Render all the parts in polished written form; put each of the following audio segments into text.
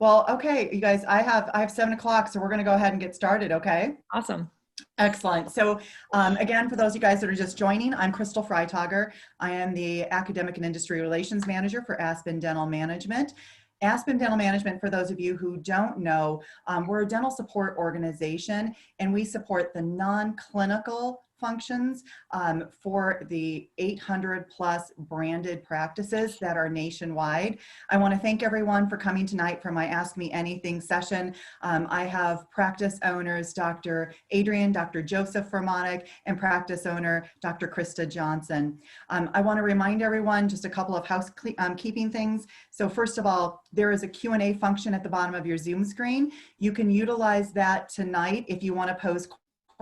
Well, okay, you guys, I have 7 o'clock, so we're going to go ahead and get started. Okay. Awesome. Excellent. So again, for those of you guys that are just joining, I'm Crystal Freitager. I am the Academic and Industry Relations Manager for Aspen Dental Management. Aspen Dental Management, for those of you who don't know, we're a dental support organization, and we support the non-clinical functions for the 800 plus branded practices that are nationwide. I want to thank everyone for coming tonight for my Ask Me Anything session. I have practice owners, Dr. Adrian, Dr. Joseph Fermonic, and practice owner, Dr. Krista Johnson. I want to remind everyone just a couple of housekeeping things. So first of all, there is a Q&A function at the bottom of your Zoom screen. You can utilize that tonight if you want to pose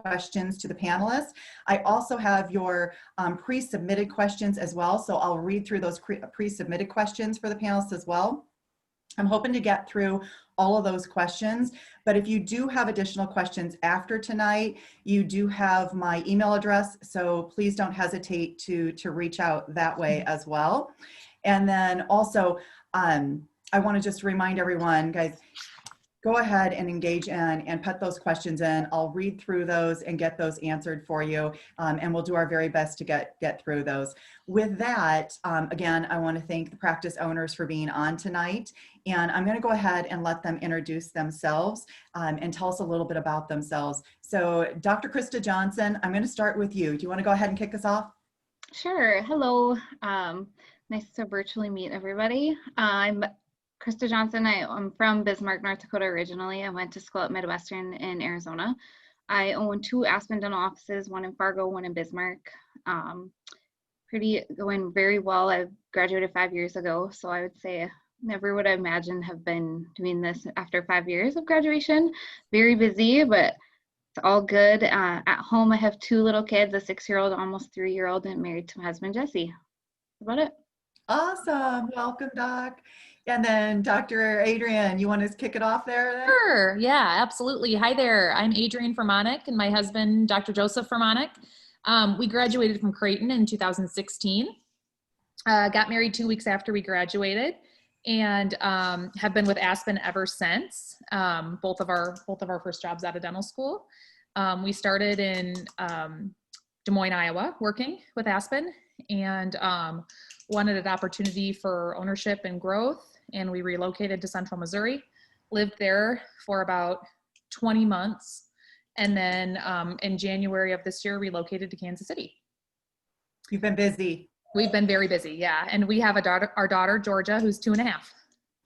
questions to the panelists. I also have your pre-submitted questions as well, so I'll read through those pre-submitted questions for the panelists as well. I'm hoping to get through all of those questions, but if you do have additional questions after tonight, you do have my email address, so please don't hesitate to reach out that way as well. And then also, I want to just remind everyone, guys, go ahead and engage in and put those questions in. I'll read through those and get those answered for you, and we'll do our very best to get through those. With that, again, I want to thank the practice owners for being on tonight, and I'm going to go ahead and let them introduce themselves and tell us a little bit about themselves. So Dr. Krista Johnson, I'm going to start with you. Do you want to go ahead and kick us off? Sure. Hello. Nice to virtually meet everybody. I'm Krista Johnson. I'm from Bismarck, North Dakota originally. I went to school at Midwestern in Arizona. I own 2 Aspen dental offices, one in Fargo, one in Bismarck. Going very well. I graduated 5 years ago, so I would say never would I imagine have been doing this after 5 years of graduation. Very busy, but it's all good. At home, I have 2 little kids, a 6-year-old, almost 3-year-old, and married to my husband, Jesse. That's about it. Awesome. Welcome, Doc. And then Dr. Adrian, you want to kick it off there? Sure. Yeah, absolutely. Hi there. I'm Adrian Fermonic and my husband, Dr. Joseph Fermonic. We graduated from Creighton in 2016. Got married 2 weeks after we graduated, and have been with Aspen ever since. Both of our first jobs out of dental school. We started in Des Moines, Iowa, working with Aspen, and wanted an opportunity for ownership and growth. And we relocated to Central Missouri, lived there for about 20 months. And then in January of this year, relocated to Kansas City. You've been busy. We've been very busy, yeah. And we have our daughter, Georgia, who's 2.5.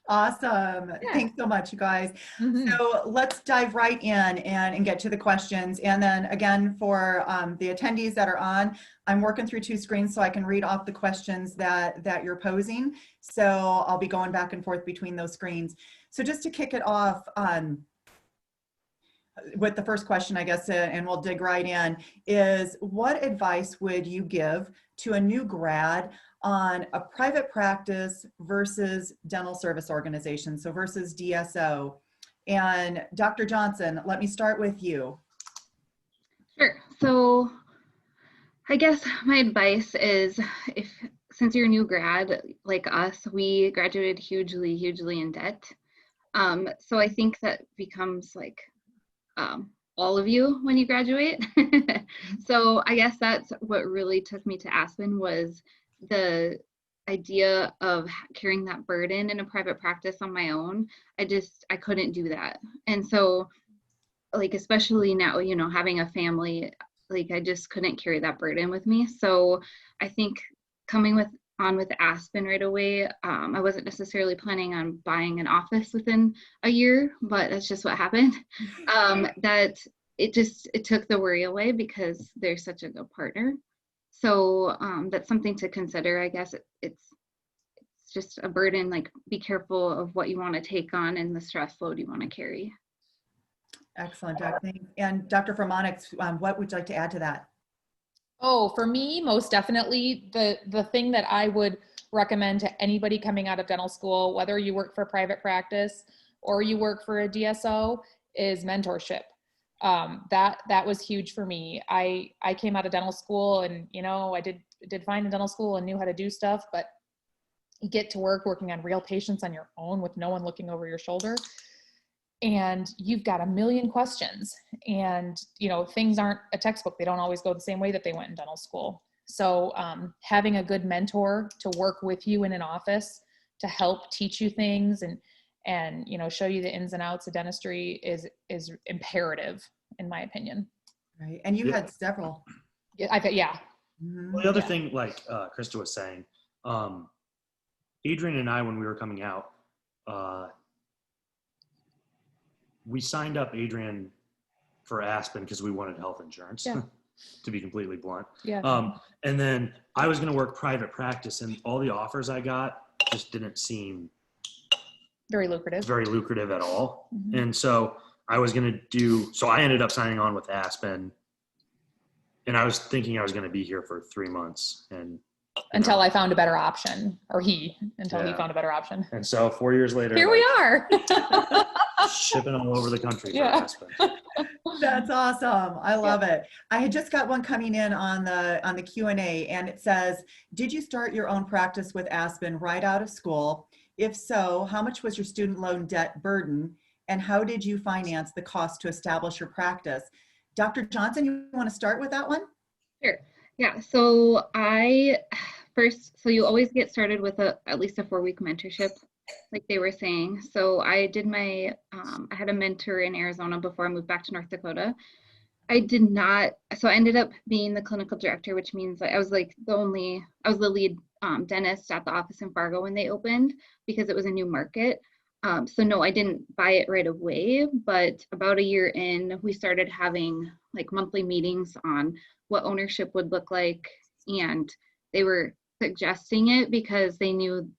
Awesome. Yeah. Thanks so much, you guys. So let's dive right in and get to the questions. And then again, for the attendees that are on, I'm working through 2 screens so I can read off the questions that you're posing. So I'll be going back and forth between those screens. So just to kick it off with the first question, I guess, and we'll dig right in, is what advice would you give to a new grad on a private practice versus dental service organization, so versus DSO? And Dr. Johnson, let me start with you. Sure. So I guess my advice is, since you're a new grad like us, we graduated hugely in debt. So I think that becomes like all of you when you graduate. So I guess that's what really took me to Aspen, was the idea of carrying that burden in a private practice on my own. I couldn't do that. And so, like, especially now, you know, having a family, like, I just couldn't carry that burden with me. So I think coming on with Aspen right away, I wasn't necessarily planning on buying an office within a year, but that's just what happened. That it took the worry away because they're such a good partner. So that's something to consider. I guess it's just a burden. Like, be careful of what you want to take on and the stress load you want to carry. Excellent, Doc. And Dr. Fermonic, what would you like to add to that? Oh, for me, most definitely, the thing that I would recommend to anybody coming out of dental school, whether you work for a private practice or you work for a DSO, is mentorship. That was huge for me. I came out of dental school, and, you know, I did fine in dental school and knew how to do stuff, but you get to work working on real patients on your own with no one looking over your shoulder. And you've got a million questions, and things aren't a textbook. They don't always go the same way that they went in dental school. So having a good mentor to work with you in an office to help teach you things and show you the ins and outs of dentistry is imperative, in my opinion. Right. And you had several. Yeah. Mhm. Well, the other thing, like Krista was saying, Adrian and I, when we were coming out, we signed up Adrian for Aspen because we wanted health insurance, Yeah. to be completely blunt. Yeah. And then I was going to work private practice, and all the offers I got just didn't seem Very lucrative at all. Mm-hmm. And so I was going to so I ended up signing on with Aspen, and I was thinking I was going to be here for 3 months, and until I found a better option, or he Yeah. found a better option. And so 4 years later, Here we are. shipping all over the country for Yeah. Aspen. That's awesome. I love it. I had just got one coming in on the Q&A, and it says, did you start your own practice with Aspen right out of school? If so, how much was your student loan debt burden, and how did you finance the cost to establish your practice? Dr. Johnson, you want to start with that one? Sure. Yeah. So you always get started with at least a 4-week mentorship, like they were saying. So I did I had a mentor in Arizona before I moved back to North Dakota. I ended up being the clinical director, which means I was the lead dentist at the office in Fargo when they opened, because it was a new market. So no, I didn't buy it right away, but about a year in, we started having like monthly meetings on what ownership would look like. And they were suggesting it because they knew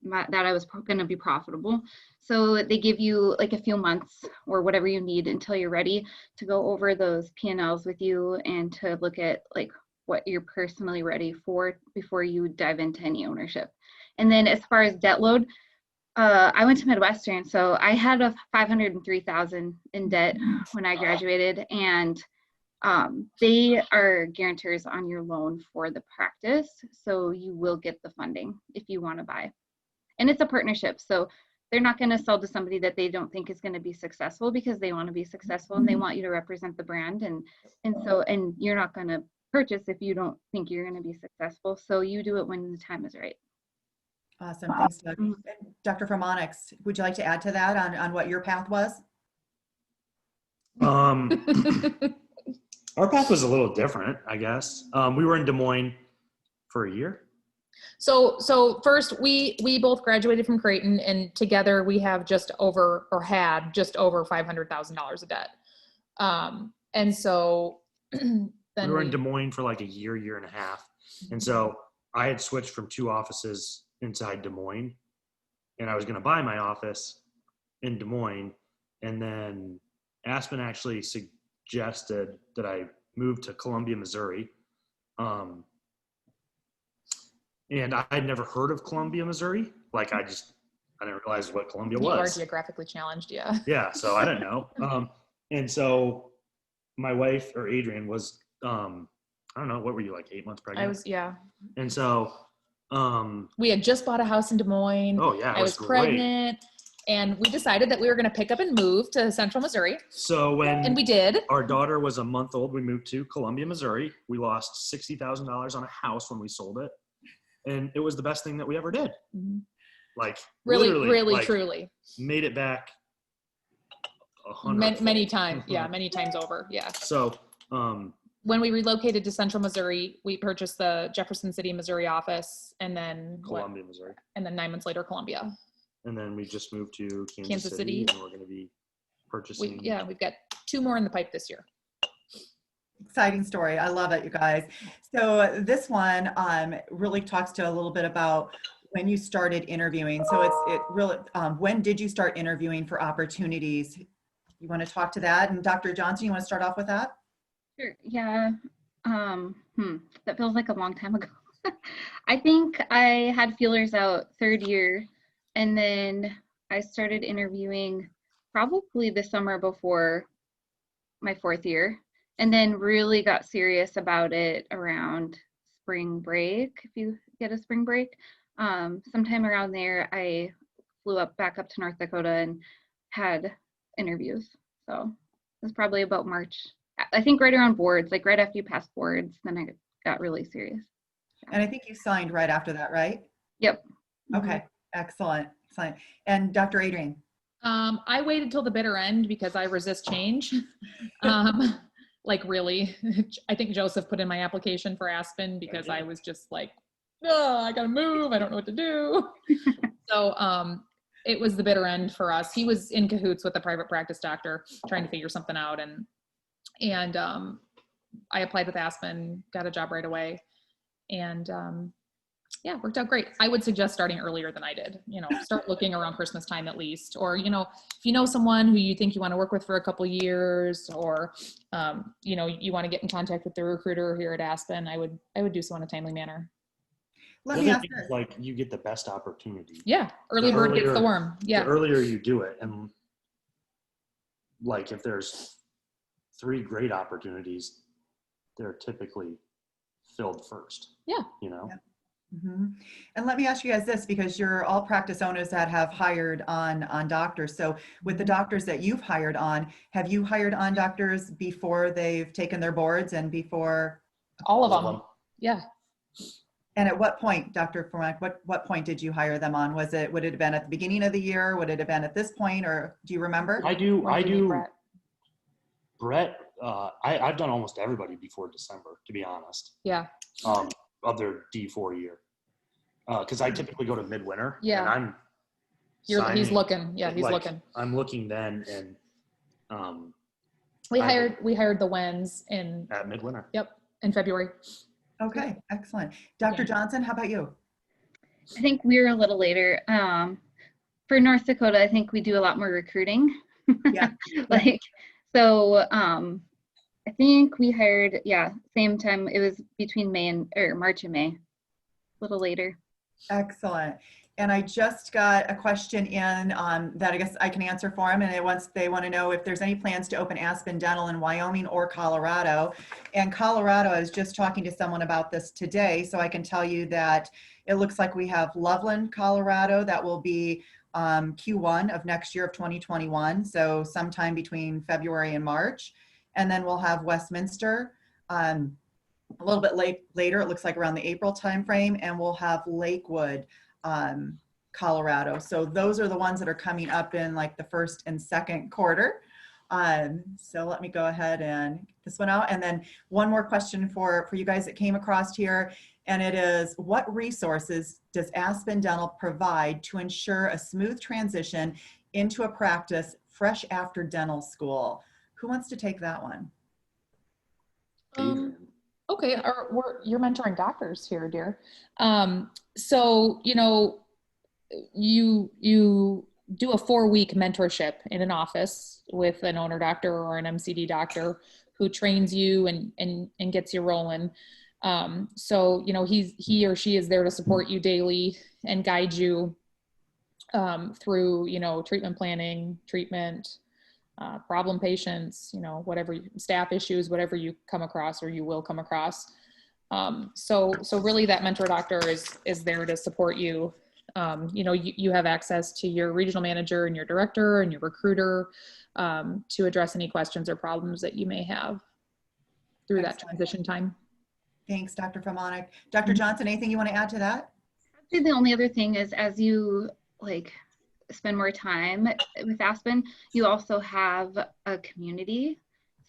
that I was going to be profitable. So they give you like a few months or whatever you need until you're ready to go over those P&Ls with you and to look at like what you're personally ready for before you dive into any ownership. And then as far as debt load, I went to Midwestern, so I had a $503,000 in debt when I graduated, and they are guarantors on your loan for the practice, so you will get the funding if you want to buy. And it's a partnership, so they're not going to sell to somebody that they don't think is going to be successful, because they want to be successful and they want you to represent the brand, and you're not going to purchase if you don't think you're going to be successful. So you do it when the time is right. Awesome. Thanks, Doug. And Dr. Formonix, would you like to add to that on what your path was? Our path was a little different, I guess. We were in Des Moines for a year. So first, we both graduated from Creighton, and together we have had just over $500,000 of debt. And so then we were in Des Moines for like a year and a half. And so I had switched from 2 offices inside Des Moines, and I was going to buy my office in Des Moines. And then Aspen actually suggested that I move to Columbia, Missouri. And I'd never heard of Columbia, Missouri. Like I didn't realize what Columbia was. You are geographically challenged, yeah. Yeah, so I didn't know. And so my wife, or Adrian, was, I don't know, what were you, like 8 months pregnant? I was, yeah. And so we had just bought a house in Des Moines. Oh yeah, I was pregnant, and we decided that we were going to pick up and move to Central Missouri. So and we did. Our daughter was a month old, we moved to Columbia, Missouri. We lost $60,000 on a house when we sold it, and it was the best thing that we ever did. Mm-hmm. Like really, truly made it back 100 many times. Yeah, many times over. Yeah. So when we relocated to Central Missouri, we purchased the Jefferson City, Missouri office, and then Columbia, Missouri. And then 9 months later, Columbia. And then we just moved to Kansas City, and we're going to be purchasing. We've got 2 more in the pipe this year. Exciting story. I love it, you guys. So this one really talks to a little bit about when you started interviewing. So it really, when did you start interviewing for opportunities? You want to talk to that? And Dr. Johnson, you want to start off with that? Sure. Yeah. That feels like a long time ago. I think I had feelers out 3rd year, and then I started interviewing probably the summer before my 4th year, and then really got serious about it around spring break, if you get a spring break. sometime around there, I flew back up to North Dakota and had interviews. So it was probably about March. I think right around boards, like right after you pass boards, then I got really serious. And I think you signed right after that, right? Yep. Okay, excellent, excellent. And Dr. Adrian? I waited till the bitter end because I resist change. Like really, I think Joseph put in my application for Aspen because I was just like, oh, I gotta move. I don't know what to do. So it was the bitter end for us. He was in cahoots with a private practice doctor trying to figure something out. And I applied with Aspen, got a job right away. And yeah, worked out great. I would suggest starting earlier than I did, start looking around Christmas time at least, or, if you know someone who you think you want to work with for a couple years, or, you want to get in contact with the recruiter here at Aspen, I would do so in a timely manner. Let me ask thing is, this. like, you get the best opportunity. Yeah. Early bird gets the worm. Yeah. The earlier you do it. And like, if there's 3 great opportunities, they're typically filled first. Yeah. Yeah. Mm-hmm. And let me ask you guys this, because you're all practice owners that have hired on doctors. So with the doctors that you've hired on, have you hired on doctors before they've taken their boards and before? All of them. Yeah. And at what point, Dr. Formack, what point did you hire them on? Would it have been at the beginning of the year? Would it have been at this point, or do you remember? I do. Brett? I've done almost everybody before December, to be honest. Yeah. Of their D4 year. Because I typically go to midwinter. Yeah. And He's looking. Yeah, he's looking. I'm looking then, and we hired the Wens at midwinter. Yep, in February. Okay, excellent. Dr. Johnson, how about you? I think we were a little later. For North Dakota, I think we do a lot more recruiting. Yeah. So I think we hired, same time. It was between March and May, a little later. Excellent. And I just got a question in that I guess I can answer for them. And they want to know if there's any plans to open Aspen Dental in Wyoming or Colorado. And Colorado, I was just talking to someone about this today. So I can tell you that it looks like we have Loveland, Colorado. That will be Q1 of next year of 2021. So sometime between February and March. And then we'll have Westminster a little bit later. It looks like around the April timeframe. And we'll have Lakewood, Colorado. So those are the ones that are coming up in like the first and second quarter. So let me go ahead and get this one out. And then one more question for you guys that came across here. And it is, what resources does Aspen Dental provide to ensure a smooth transition into a practice fresh after dental school? Who wants to take that one? Okay, you're mentoring doctors here, dear. So, you do a 4-week mentorship in an office with an owner doctor or an MCD doctor who trains you and gets you rolling. So, he or she is there to support you daily and guide you through, treatment planning, treatment, problem patients, whatever staff issues, whatever you come across or you will come across. So really that mentor doctor is there to support you. You have access to your regional manager and your director and your recruiter to address any questions or problems that you may have through that transition time. Thanks, Dr. Formanek. Dr. Johnson, anything you want to add to that? The only other thing is, as you spend more time with Aspen, you also have a community.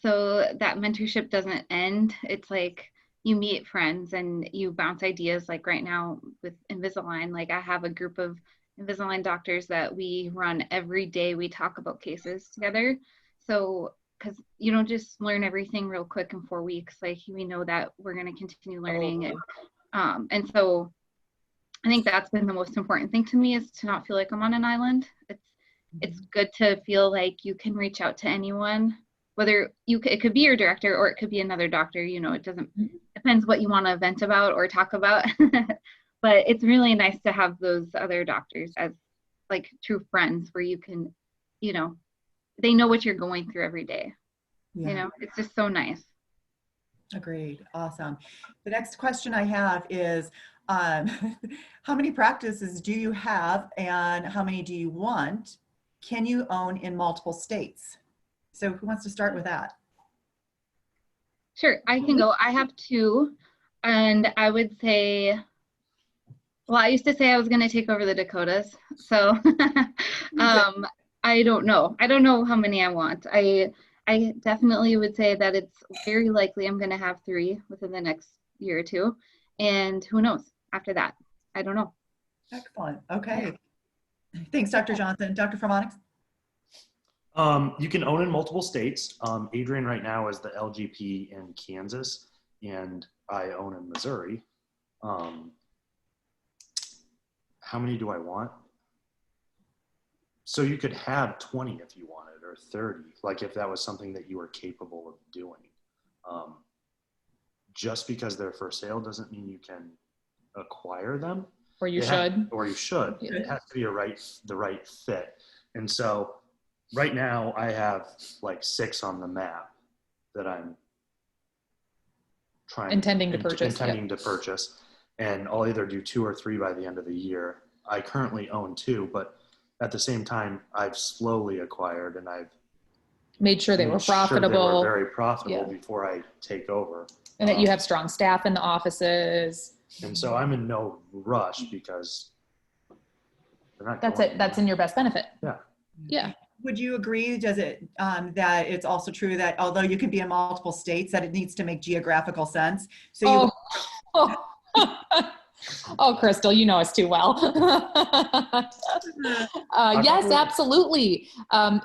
So that mentorship doesn't end. It's like you meet friends and you bounce ideas. Like right now with Invisalign, I have a group of Invisalign doctors that we run every day. We talk about cases together. So, because you don't just learn everything real quick in 4 weeks. We know that we're going to continue learning. And so I think that's been the most important thing to me, is to not feel like I'm on an island. It's good to feel like you can reach out to anyone, whether it could be your director or it could be another doctor. It depends what you want to vent about or talk about. But it's really nice to have those other doctors as true friends, where you can, they know what you're going through every day. Yeah. It's just so nice. Agreed. Awesome. The next question I have is, um, how many practices do you have and how many do you want? Can you own in multiple states? So who wants to start with that? Sure, I can go. I have two, and I would say, well, I used to say I was going to take over the Dakotas. So I don't know. I don't know how many I want. I definitely would say that it's very likely I'm going to have three within the next year or two. And who knows after that? I don't know. Excellent. Okay. Thanks, Dr. Johnson. Dr. Formonix? You can own in multiple states. Adrian right now is the LGP in Kansas, and I own in Missouri. How many do I want? So you could have 20 if you wanted, or 30, like if that was something that you were capable of doing. Just because they're for sale doesn't mean you can acquire them. Or you should. Or you should. Yeah. It has to be the right fit. And so right now I have like 6 on the map that I'm intending to purchase. And I'll either do 2 or 3 by the end of the year. I currently own 2, but at the same time, I've slowly acquired and I've made sure they were profitable. They were very profitable before I take over. And that you have strong staff in the offices. And so I'm in no rush because they're not. That's in your best benefit. Yeah. Yeah. Would you agree, does it, that it's also true that although you could be in multiple states, that it needs to make geographical sense? So Oh, Crystal, you know us too well. Yes, absolutely.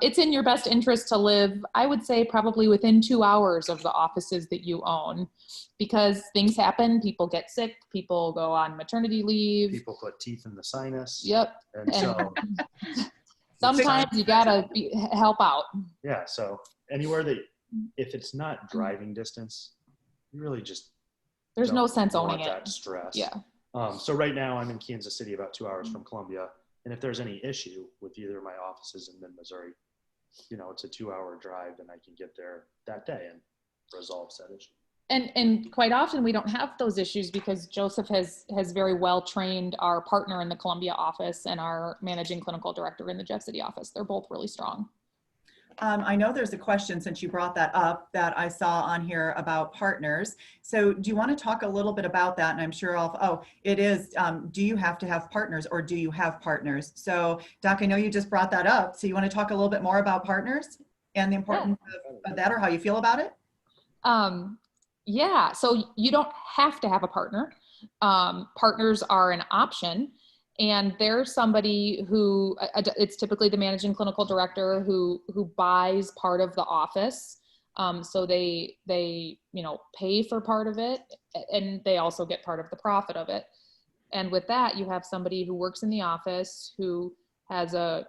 It's in your best interest to live, I would say, probably within 2 hours of the offices that you own, because things happen. People get sick. People go on maternity leave. People put teeth in the sinus. Yep. And so sometimes you gotta help out. Yeah. So anywhere that, if it's not driving distance, you really just there's no sense owning it. That stress. Yeah. So right now I'm in Kansas City, about 2 hours from Columbia. And if there's any issue with either of my offices in mid-Missouri, it's a 2-hour drive and I can get there that day and resolve said issue. And quite often we don't have those issues because Joseph has very well trained our partner in the Columbia office and our managing clinical director in the Jeff City office. They're both really strong. I know there's a question, since you brought that up, that I saw on here about partners. So do you want to talk a little bit about that? And I'm sure it is, do you have to have partners or do you have partners? So Doc, I know you just brought that up. So you want to talk a little bit more about partners and the importance of that, or how you feel about it? Yeah, so you don't have to have a partner. Partners are an option. And there's somebody who, it's typically the managing clinical director who buys part of the office. So they pay for part of it, and they also get part of the profit of it. And with that, you have somebody who works in the office who has a,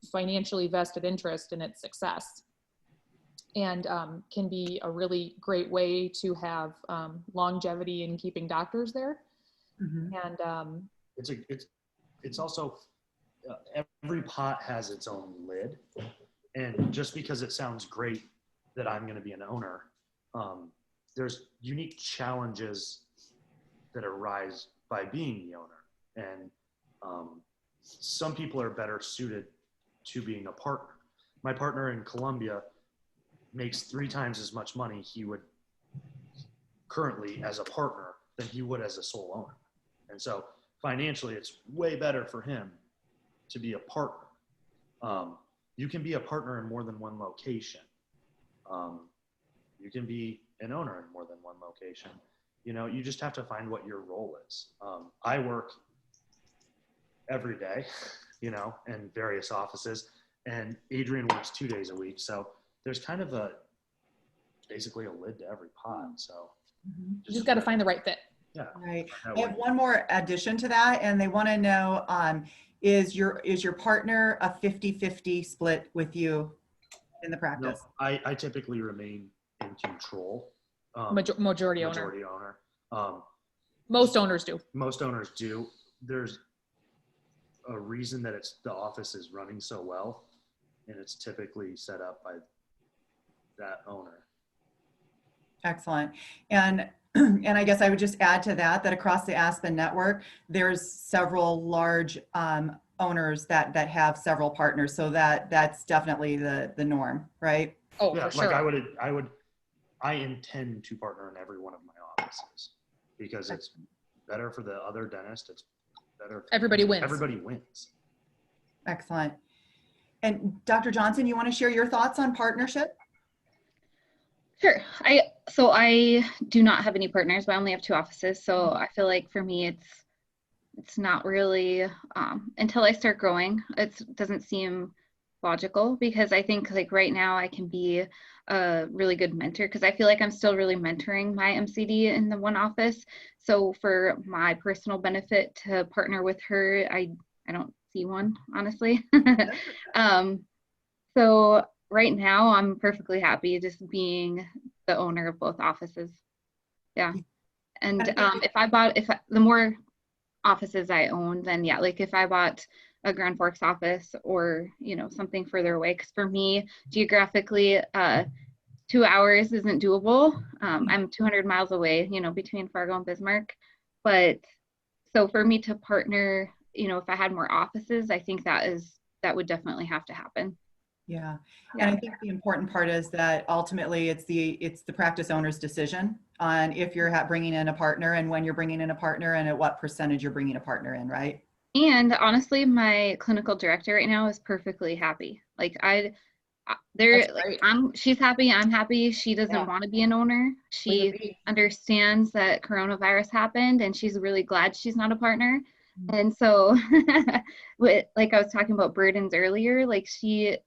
financially vested interest in its success, and can be a really great way to have longevity in keeping doctors there. Mm-hmm. And it's also every pot has its own lid, and just because it sounds great that I'm going to be an owner, there's unique challenges that arise by being the owner, and some people are better suited to being a partner. My partner in Columbia makes 3 times as much money he would currently as a partner than he would as a sole owner. And so financially, it's way better for him to be a partner. You can be a partner in more than one location. You can be an owner in more than one location. You just have to find what your role is. I work every day, in various offices, and Adrian works 2 days a week. So there's kind of basically a lid to every pot. So you just got to find the right fit. Yeah. Right. I have one more addition to that, and they want to know, is your partner a 50-50 split with you in the practice? No, I typically remain in control. Majority owner. Most owners do. Most owners do. There's a reason that the office is running so well, and it's typically set up by that owner. Excellent. And And I guess I would just add to that, that across the Aspen network, there's several large owners that have several partners. So that's definitely the norm, right? Oh, Yeah, for like sure. I intend to partner in every one of my offices because it's better for the other dentist. It's better. Everybody wins. Everybody wins. Excellent. And Dr. Johnson, you want to share your thoughts on partnership? Sure. I do not have any partners, but I only have 2 offices. So I feel like for me, it's not really, until I start growing, it doesn't seem logical, because I think like right now I can be a really good mentor, because I feel like I'm still really mentoring my MCD in the one office. So for my personal benefit to partner with her, I don't see one, honestly. So right now I'm perfectly happy just being the owner of both offices. Yeah. And the more offices I own, then yeah, like if I bought a Grand Forks office or, something further away, because for me, geographically, 2 hours isn't doable. I'm 200 miles away, between Fargo and Bismarck. But so for me to partner, if I had more offices, I think that would definitely have to happen. Yeah. And I think the important part is that ultimately it's the practice owner's decision on if you're bringing in a partner and when you're bringing in a partner and at what percentage you're bringing a partner in, right? And honestly, my clinical director right now is perfectly happy. Like she's happy, I'm happy. She doesn't want to be an owner. She understands that coronavirus happened and she's really glad she's not a partner. And so like I was talking about burdens earlier, like she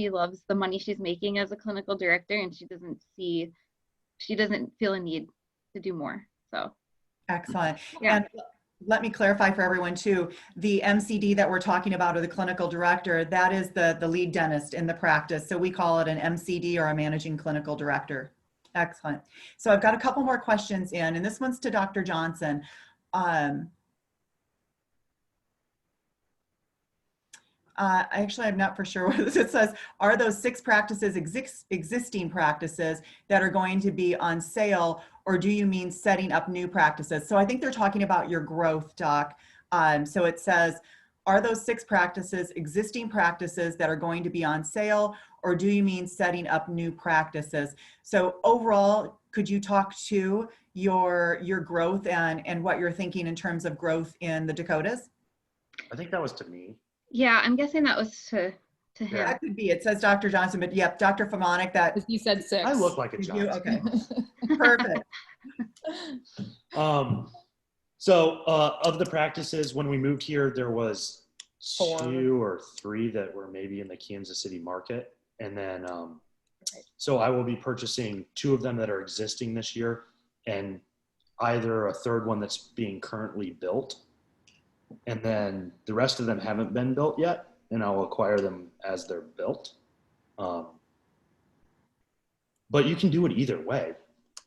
loves the money she's making as a clinical director, and she doesn't feel a need to do more. So excellent. Yeah. And let me clarify for everyone too, the MCD that we're talking about, or the clinical director, that is the lead dentist in the practice. So we call it an MCD, or a managing clinical director. Excellent. So I've got a couple more questions in, and this one's to Dr. Johnson. Actually, I'm not for sure what it says. Are those 6 practices existing practices that are going to be on sale, or do you mean setting up new practices? So I think they're talking about your growth, Doc. So it says, are those 6 practices existing practices that are going to be on sale, or do you mean setting up new practices? So overall, could you talk to your growth and what you're thinking in terms of growth in the Dakotas? I think that was to me. Yeah, I'm guessing that was to him. Yeah, that could be. It says Dr. Johnson, but yep, Dr. Famonic, that You said 6. I look like a Johnson. Okay, perfect. So of the practices, when we moved here, there was 4 2 or 3 that were maybe in the Kansas City market. And then, so I will be purchasing 2 of them that are existing this year, and either a 3rd one that's being currently built. And then the rest of them haven't been built yet, and I'll acquire them as they're built. But you can do it either way.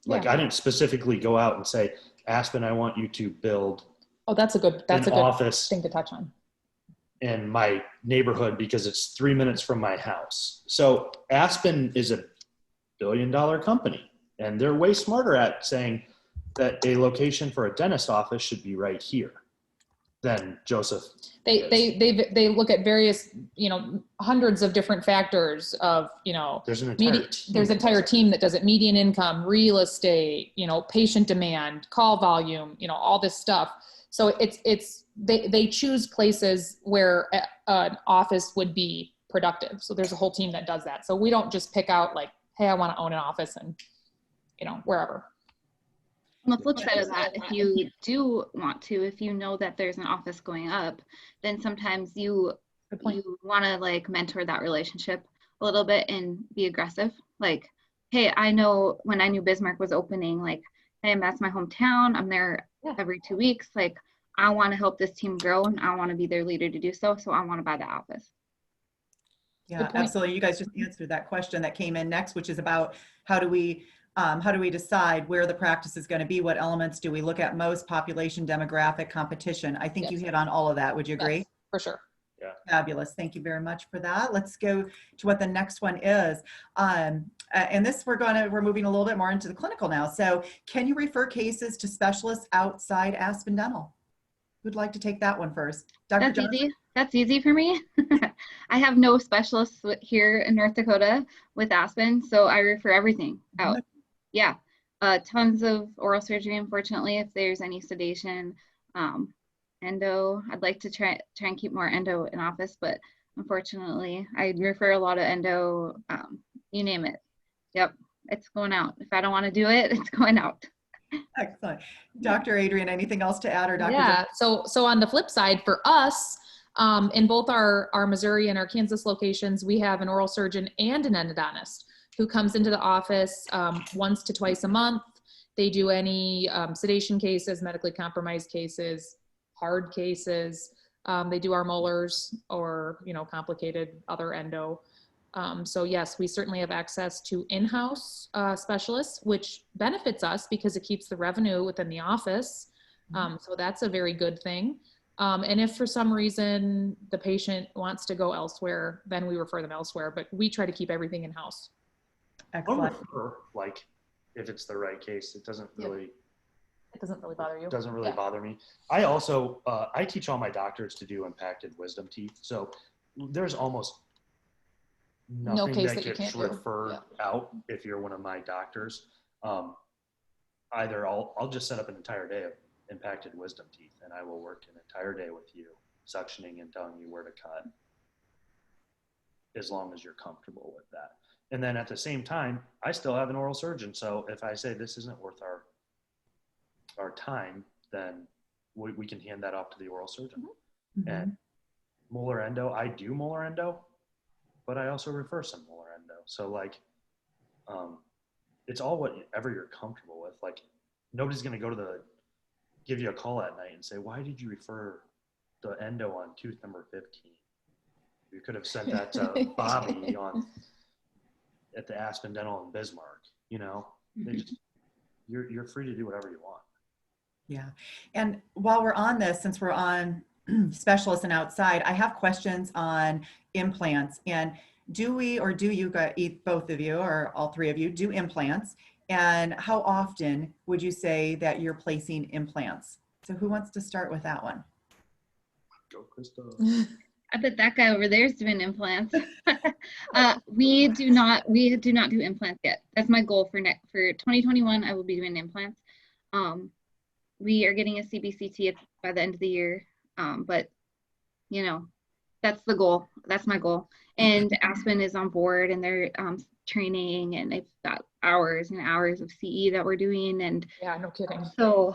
Like I didn't specifically go out and say, Aspen, I want you to build that's a good office thing to touch on in my neighborhood because it's 3 minutes from my house. So Aspen is a billion-dollar company, and they're way smarter at saying that a location for a dentist office should be right here than Joseph. They look at various, hundreds of different factors of, there's an entire team that does it: median income, real estate, patient demand, call volume, all this stuff. So they choose places where an office would be productive. So there's a whole team that does that. So we don't just pick out like, hey, I want to own an office and, wherever. On the flip side of that, if you do want to, if you know that there's an office going up, then sometimes you want to like mentor that relationship a little bit and be aggressive. Like, hey, I know when I knew Bismarck was opening, like, hey, that's my hometown. I'm there every 2 weeks. Like, I want to help this team grow, and I want to be their leader to do so. So I want to buy the office. Yeah, absolutely. You guys just answered that question that came in next, which is about how do we decide where the practice is going to be? What elements do we look at most? Population, demographic, competition. I think you hit on all of that. Would you agree? Yes, for sure. Fabulous. Thank you very much for that. Let's go to what the next one is. And this, we're moving a little bit more into the clinical now. So can you refer cases to specialists outside Aspen Dental? Who'd like to take that one first? Dr. That's Johnson? easy. That's easy for me. I have no specialists here in North Dakota with Aspen, so I refer everything out. Yeah, tons of oral surgery, unfortunately, if there's any sedation. Endo, I'd like to try and keep more endo in office, but unfortunately, I refer a lot of endo, you name it. Yep, it's going out. If I don't want to do it, it's going out. Excellent. Dr. Adrian, anything else to add, or Dr. Yeah, so on the flip side, for us, in both our Missouri and our Kansas locations, we have an oral surgeon and an endodontist who comes into the office once to twice a month. They do any sedation cases, medically compromised cases, hard cases. They do our molars or, complicated other endo. So yes, we certainly have access to in-house specialists, which benefits us because it keeps the revenue within the office. So that's a very good thing. And if for some reason the patient wants to go elsewhere, then we refer them elsewhere, but we try to keep everything in-house. Excellent. I'll refer, like, if it's the right case. It doesn't really bother you. Doesn't really bother me. I also I teach all my doctors to do impacted wisdom teeth, so there's almost nothing case that that you gets can't do. referred out if you're one of my doctors. Either I'll just set up an entire day of impacted wisdom teeth, and I will work an entire day with you, suctioning and telling you where to cut, as long as you're comfortable with that. And then at the same time, I still have an oral surgeon, so if I say this isn't worth our time, then we can hand that off to the oral surgeon. And molar endo, I do molar endo, but I also refer some molar endo. So like, it's all whatever you're comfortable with. Like, nobody's going to give you a call at night and say, why did you refer the endo on tooth number 15? You could have sent that to Bobby at the Aspen Dental in Bismarck. You're free to do whatever you want. Yeah. And while we're on this, since we're on specialists and outside, I have questions on implants. And do you guys, both of you or all three of you, do implants? And how often would you say that you're placing implants? So who wants to start with that one? Go, Crystal. I bet that guy over there is doing implants. We do not do implants yet. That's my goal for 2021. I will be doing implants. We are getting a CBCT by the end of the year, but that's the goal. That's my goal. And Aspen is on board, and they're training, and they've got hours and hours of CE that we're doing. And yeah, no kidding. So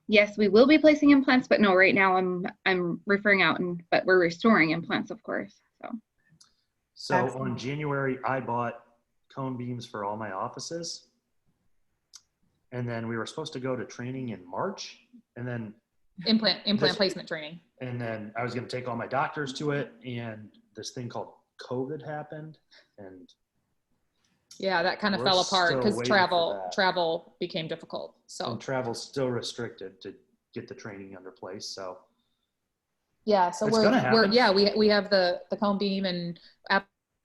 yes, we will be placing implants, but no, right now I'm referring out, but we're restoring implants, of course. So on January, I bought cone beams for all my offices. And then we were supposed to go to training in March, and then implant placement training. And then I was going to take all my doctors to it, and this thing called COVID happened, and yeah, that kind of fell apart because travel became difficult. So and travel's still restricted to get the training under place. So yeah, so we have the cone beam and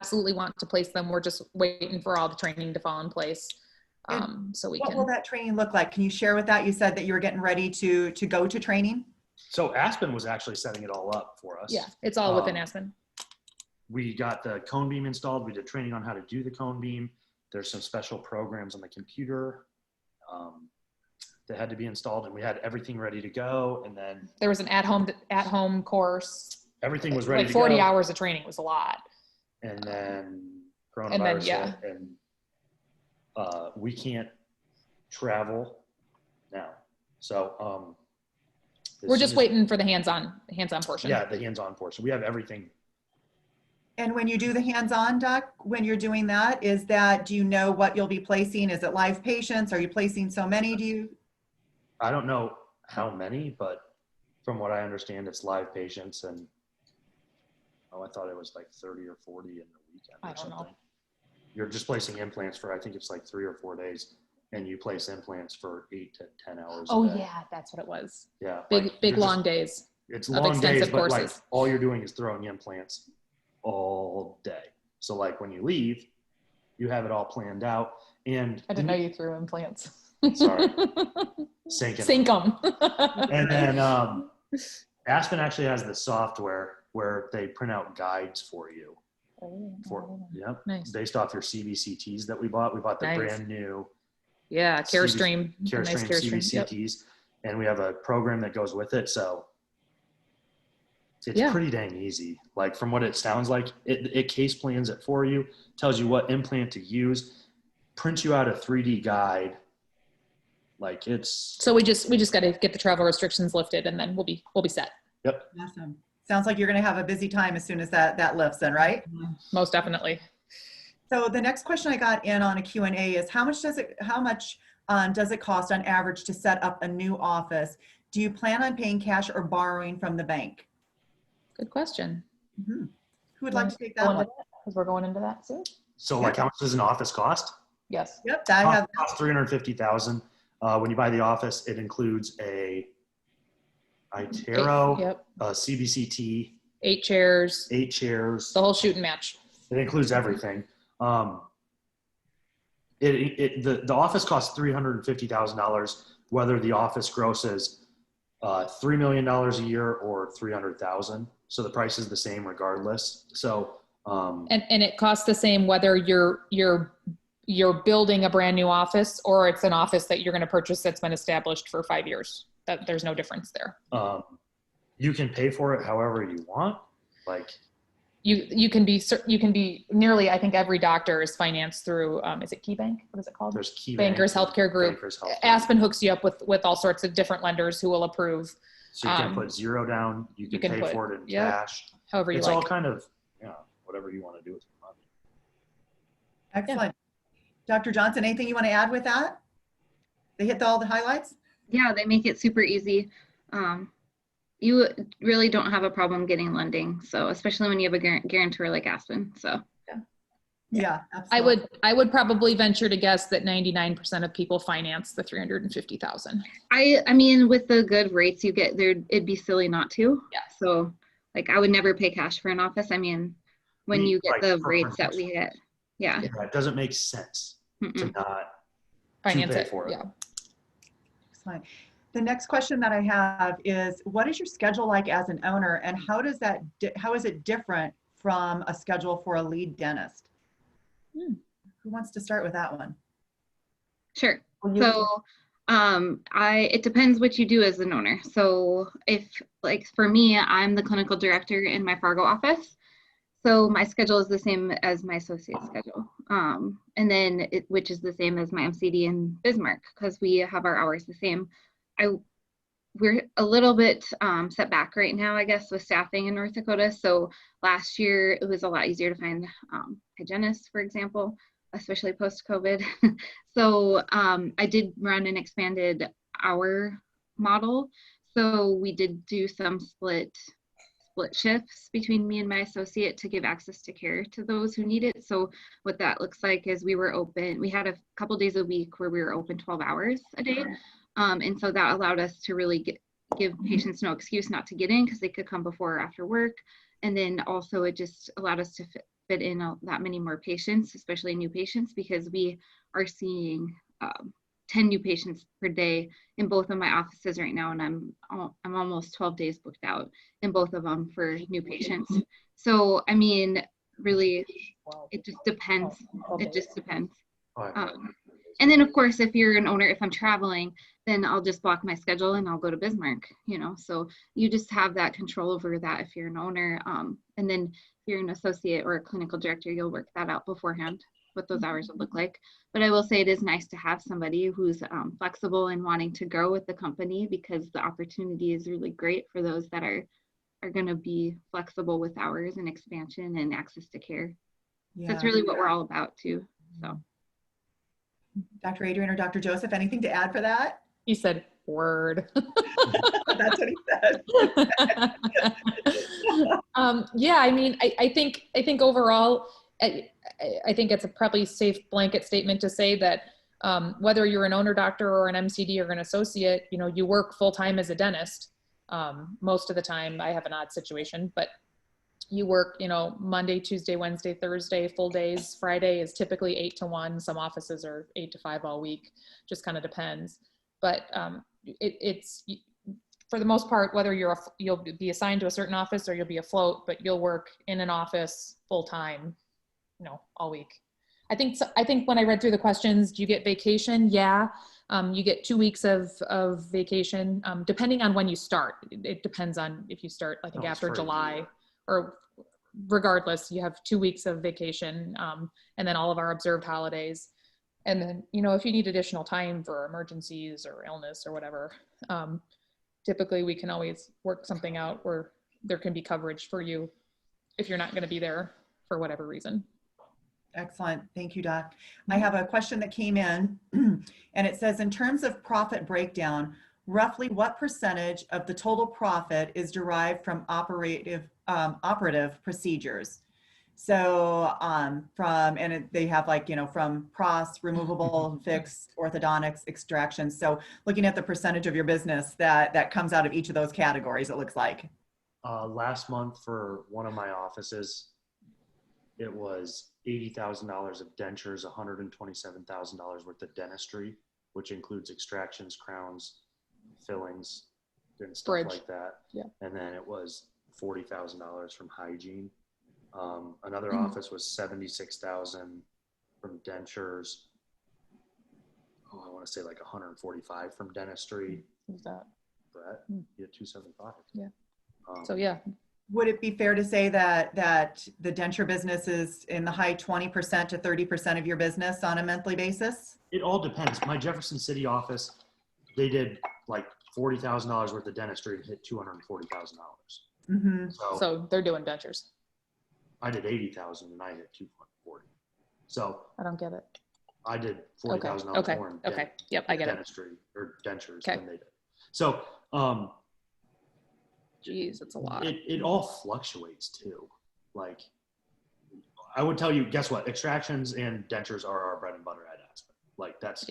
absolutely want to place them. We're just waiting for all the training to fall in place. So what will that training look like? Can you share with that? You said that you were getting ready to go to training. So Aspen was actually setting it all up for us. Yeah, it's all within Aspen. We got the cone beam installed. We did training on how to do the cone beam. There's some special programs on the computer that had to be installed, and we had everything ready to go. And then there was an at-home course. Everything was ready to go. 40 hours of training was a lot. And then coronavirus hit, and we can't travel now. So we're just waiting for the hands-on portion. Yeah, the hands-on portion. We have everything. And when you do the hands-on, Doc, when you're doing that, do you know what you'll be placing? Is it live patients? Are you placing so many? I don't know how many, but from what I understand, it's live patients. And I thought it was like 30 or 40 in the weekend or something. Know. You're just placing implants for, I think it's like 3 or 4 days, and you place implants for 8 to 10 hours. Oh yeah, that's what it was. Yeah. Big long days. it's Of long days, extensive but like courses. all you're doing is throwing implants all day. So like when you leave, you have it all planned out. And I didn't know you threw implants. Sorry. Sink Sink them. And then Aspen actually has the software where they print out guides for you. Yep. Nice. Based off your CBCTs that we bought. We bought the Nice. brand new Yeah, CareStream. CareStream CBCTs, and we have a program that goes with it. So it's pretty dang easy. Like from what it sounds like, it case plans it for you, tells you what implant to use, prints you out a 3D guide. Like it's. So we just got to get the travel restrictions lifted, and then we'll be set. Yep. Awesome. Sounds like you're going to have a busy time as soon as that lifts then, right? Most definitely. So the next question I got in on a Q&A is how much does it cost on average to set up a new office? Do you plan on paying cash or borrowing from the bank? Good question. Mm-hmm. Who would like to take that one? Because we're going into that soon. So like how much does an office cost? Yes. Yep, I have. Cost $350,000. When you buy the office, it includes a iTero, Yep. a CBCT, 8 chairs. 8 chairs. The whole shoot and match. It includes everything. The office costs $350,000, whether the office grosses $3 million a year or $300,000. So the price is the same regardless. So And it costs the same whether you're building a brand new office or it's an office that you're going to purchase that's been established for 5 years. That there's no difference there. you can pay for it however you want. Like you can be nearly, I think every doctor is financed through, is it KeyBank? What is it called? there's key Bankers Healthcare Group. Bankers Healthcare. Aspen hooks you up with all sorts of different lenders who will approve So you can put $0 down. You can pay for it in cash. however you It's like. all kind of, whatever you want to do with your money. Excellent. Dr. Johnson, anything you want to add with that? They hit all the highlights? Yeah, they make it super easy. You really don't have a problem getting lending. So especially when you have a guarantor like Aspen. So Yeah, absolutely. I would probably venture to guess that 99% of people finance the $350,000. I mean, with the good rates you get there, it'd be silly not to. Yeah. So like I would never pay cash for an office. I mean, when you get the rates that we get. Yeah. It doesn't make sense to not Finance pay it. for it. Yeah. Excellent. The next question that I have is, what is your schedule like as an owner, and how is it different from a schedule for a lead dentist? Who wants to start with that one? Sure. So it depends what you do as an owner. So if like for me, I'm the clinical director in my Fargo office. So my schedule is the same as my associate schedule. And then which is the same as my MCD in Bismarck because we have our hours the same. We're a little bit set back right now, I guess, with staffing in North Dakota. So last year it was a lot easier to find hygienists, for example, especially post-COVID. So I did run an expanded hour model. So we did do some split shifts between me and my associate to give access to care to those who need it. So what that looks like is we had a couple days a week where we were open 12 hours a day. And so that allowed us to really give patients no excuse not to get in because they could come before or after work. And then also it just allowed us to fit in that many more patients, especially new patients, because we are seeing 10 new patients per day in both of my offices right now. And I'm almost 12 days booked out in both of them for new patients. So, I mean, really, it just depends. It just depends. And then of course, if you're an owner, if I'm traveling, then I'll just block my schedule and I'll go to Bismarck, so you just have that control over that if you're an owner. And then if you're an associate or a clinical director, you'll work that out beforehand, what those hours would look like. But I will say it is nice to have somebody who's flexible and wanting to grow with the company because the opportunity is really great for those that are going to be flexible with hours and expansion and access to care. Yeah. That's really what we're all about too, so. Dr. Adrian or Dr. Joseph, anything to add for that? He said, word. That's what he said. Yeah, I mean, I think overall, I think it's a probably safe blanket statement to say that whether you're an owner doctor or an MCD or an associate, you work full time as a dentist. Most of the time I have an odd situation, but you work, Monday, Tuesday, Wednesday, Thursday, full days. Friday is typically 8 to 1. Some offices are 8 to 5 all week, just kind of depends. But it's for the most part, whether you'll be assigned to a certain office or you'll be afloat, but you'll work in an office full time, all week. I think when I read through the questions, do you get vacation? Yeah. You get 2 weeks of vacation, depending on when you start. It depends on if you start, I think, after July, or regardless, you have 2 weeks of vacation, and then all of our observed holidays. And then, if you need additional time for emergencies or illness or whatever, typically we can always work something out where there can be coverage for you if you're not going to be there for whatever reason. Excellent. Thank you, Doc. I have a question that came in, and it says, in terms of profit breakdown, roughly what percentage of the total profit is derived from operative procedures? So they have from pros, removable, fixed, orthodontics, extractions. So looking at the percentage of your business that comes out of each of those categories, it looks like. Last month for one of my offices, it was $80,000 of dentures, $127,000 worth of dentistry, which includes extractions, crowns, fillings, and stuff like that. Yeah. And then it was $40,000 from hygiene. Another office was $76,000 from dentures. I want to say like 145 from dentistry. Who's that? Brett, you had 275. Yeah. So yeah. Would it be fair to say that the denture business is in the high 20% to 30% of your business on a monthly basis? It all depends. My Jefferson City office, they did like $40,000 worth of dentistry and hit $240,000. Mm-hmm. So they're doing dentures. I did 80,000 and I hit 240. So I don't get it. I did $40,000 more in Yep, I get dentistry or dentures than they did. So, geez, it's a lot. It all fluctuates too. Like, I would tell you, guess what? Extractions and dentures are our bread and butter at Aspen. Like that's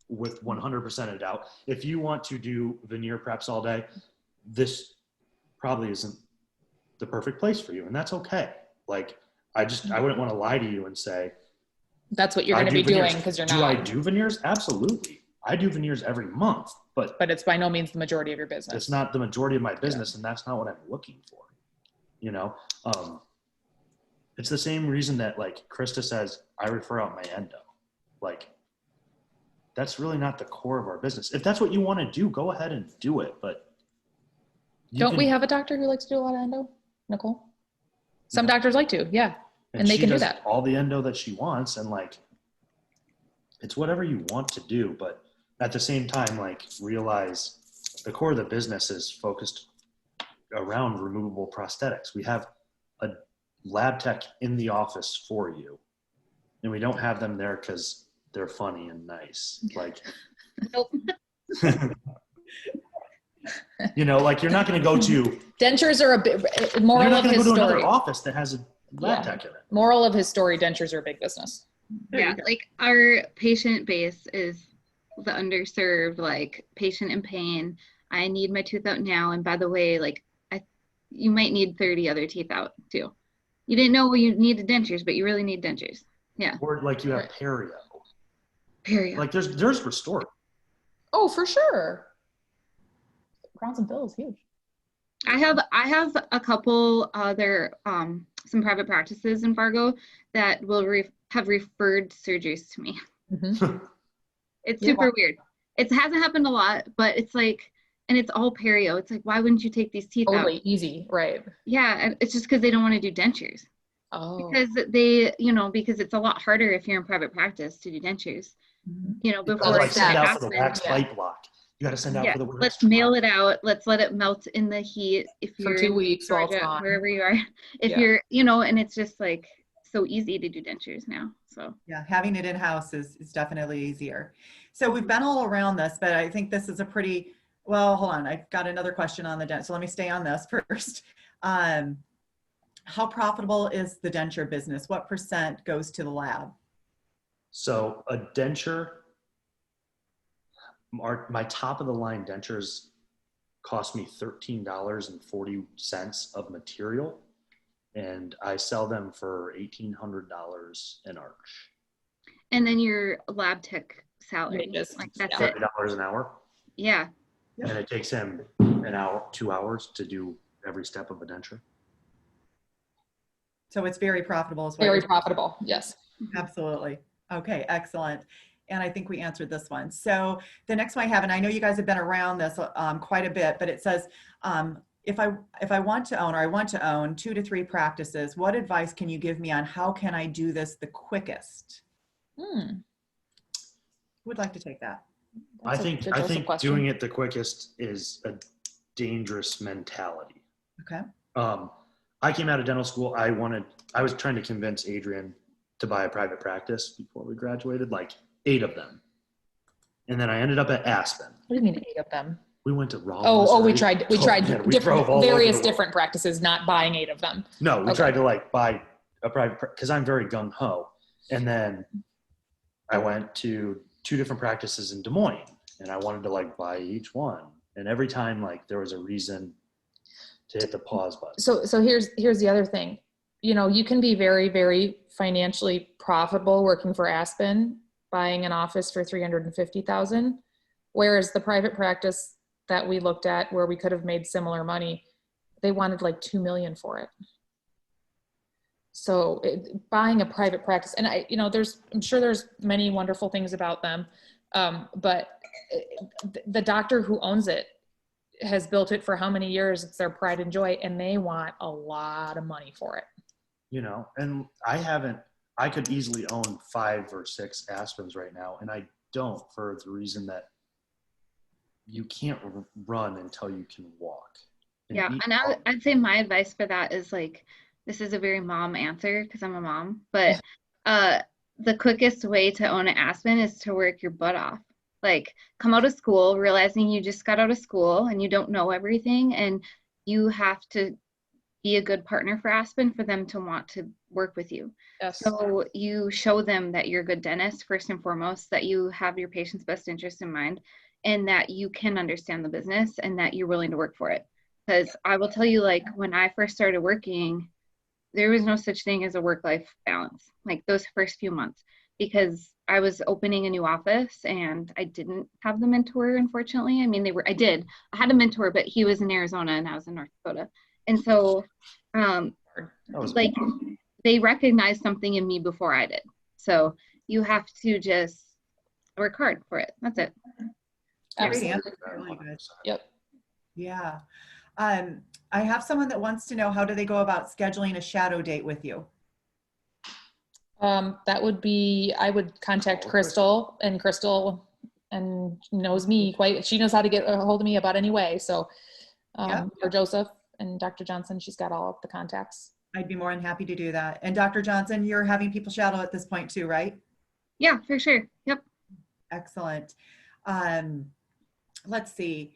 with 100% of doubt. If you want to do veneer preps all day, this probably isn't the perfect place for you, and that's okay. Like, I wouldn't want to lie to you and say that's what you're going to be doing because you're not. Do I do veneers? Absolutely. I do veneers every month, but it's by no means the majority of your business. It's not the majority of my business, and that's not what I'm looking for. It's the same reason that like Krista says, I refer out my endo. Like, that's really not the core of our business. If that's what you want to do, go ahead and do it. But we have a doctor who likes to do a lot of endo, Nicole? Some doctors like to, yeah. And they can do that. All the endo that she wants, and like, it's whatever you want to do. But at the same time, like, realize the core of the business is focused around removable prosthetics. We have a lab tech in the office for you, and we don't have them there because they're funny and nice. Like, nope. Like, you're not going to go to dentures are a bit moral of his story. You're not going to go to another office that has a lab tech in it. Moral of his story: dentures are a big business. Yeah, like our patient base is the underserved, like patient in pain. I need my tooth out now, and by the way, like you might need 30 other teeth out too. You didn't know you needed dentures, but you really need dentures. Yeah. Or like you have perio. Perio. Like there's restorative. Oh, for sure. Crowns and fills, huge. I have a couple other some private practices in Fargo that will have referred surgeries to me. Mm-hmm. It's super weird. It hasn't happened a lot, but it's like, and it's all perio. It's like, why wouldn't you take these teeth out? Totally easy, right? Yeah, and it's just because they don't want to do dentures. Oh. Because because it's a lot harder if you're in private practice to do dentures. Mm-hmm. Before like send out for the wax pipe block. You got to send out for the wax. Let's mail it out. Let's let it melt in the heat. If you're for 2 weeks, Georgia, wherever you are. If you're, and it's just like so easy to do dentures now. So yeah, having it in-house is definitely easier. So we've been all around this, but I think this is a pretty, well, hold on. I've got another question on the dent. So let me stay on this first. How profitable is the denture business? What % goes to the lab? So a denture, my top of the line dentures cost me $13.40 of material, and I sell them for $1,800 an arch. And then your lab tech salary, Wages. like that's Yeah. it. $30 an hour, Yeah. and it takes him an hour, 2 hours to do every step of a denture. So it's very profitable as well. Very profitable, yes. Absolutely. Okay, excellent. And I think we answered this one. So the next one I have, and I know you guys have been around this quite a bit, but it says, if I want to own, or I want to own 2 to 3 practices, what advice can you give me on how can I do this the quickest? Who would like to take that? I think doing it the quickest is a dangerous mentality. Okay. I came out of dental school. I was trying to convince Adrian to buy a private practice before we graduated, like 8 of them. And then I ended up at Aspen. What do you mean 8 of them? We went to Raw. We tried various different practices, not buying 8 of them. No, we tried to like buy a private, because I'm very gung ho. And then I went to 2 different practices in Des Moines, and I wanted to like buy each one. And every time like there was a reason to hit the pause button. So here's the other thing. You know, you can be very, very financially profitable working for Aspen, buying an office for $350,000, whereas the private practice that we looked at where we could have made similar money, they wanted like $2 million for it. So buying a private practice, and I'm sure there's many wonderful things about them, but the doctor who owns it has built it for how many years? It's their pride and joy, and they want a lot of money for it. You know, and I could easily own 5 or 6 Aspens right now, and I don't, for the reason that you can't run until you can walk. Yeah, and I'd say my advice for that is like, this is a very mom answer because I'm a mom, but the quickest way to own an Aspen is to work your butt off. Like, come out of school realizing you just got out of school and you don't know everything, and you have to be a good partner for Aspen for them to want to work with you. Yes. So you show them that you're a good dentist first and foremost, that you have your patient's best interest in mind, and that you can understand the business and that you're willing to work for it. Because I will tell you, like, when I first started working, there was no such thing as a work-life balance, like those first few months, because I was opening a new office and I didn't have the mentor, unfortunately. I mean, I had a mentor, but he was in Arizona and I was in North Dakota. And so, like, they recognized something in me before I did. So you have to just work hard for it. That's it. Great answer. Really good. Yep. Yeah. I have someone that wants to know, how do they go about scheduling a shadow date with you? That would be, I would contact Crystal, and Crystal knows me she knows how to get a hold of me about any way. So, or Joseph and Dr. Johnson, she's got all of the contacts. I'd be more than happy to do that. And Dr. Johnson, you're having people shadow at this point too, right? Yeah, for sure. Yep. Excellent. Let's see.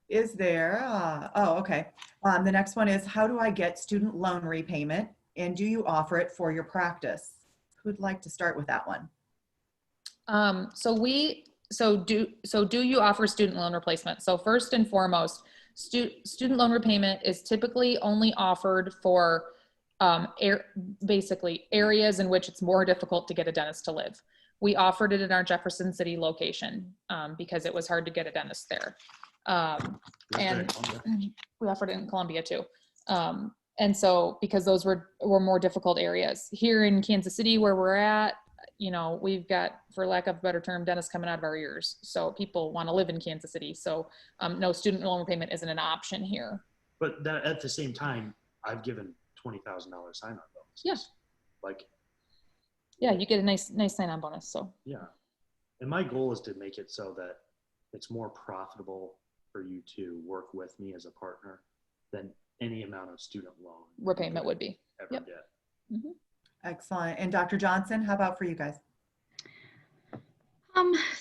Is there, okay. The next one is, how do I get student loan repayment, and do you offer it for your practice? Who'd like to start with that one? Do you offer student loan replacement? So first and foremost, student loan repayment is typically only offered for basically areas in which it's more difficult to get a dentist to live. We offered it in our Jefferson City location because it was hard to get a dentist there. And we offered it in Columbia too. And so, because those were more difficult areas. Here in Kansas City, where we're at, we've got, for lack of a better term, dentists coming out of our ears. So people want to live in Kansas City. So no, student loan repayment isn't an option here. But at the same time, I've given $20,000 sign-on bonus. Yes. Yeah, you get a nice sign-on bonus. So yeah, and my goal is to make it so that it's more profitable for you to work with me as a partner than any amount of student loan repayment would be. Ever get. Mm-hmm. Excellent. And Dr. Johnson, how about for you guys?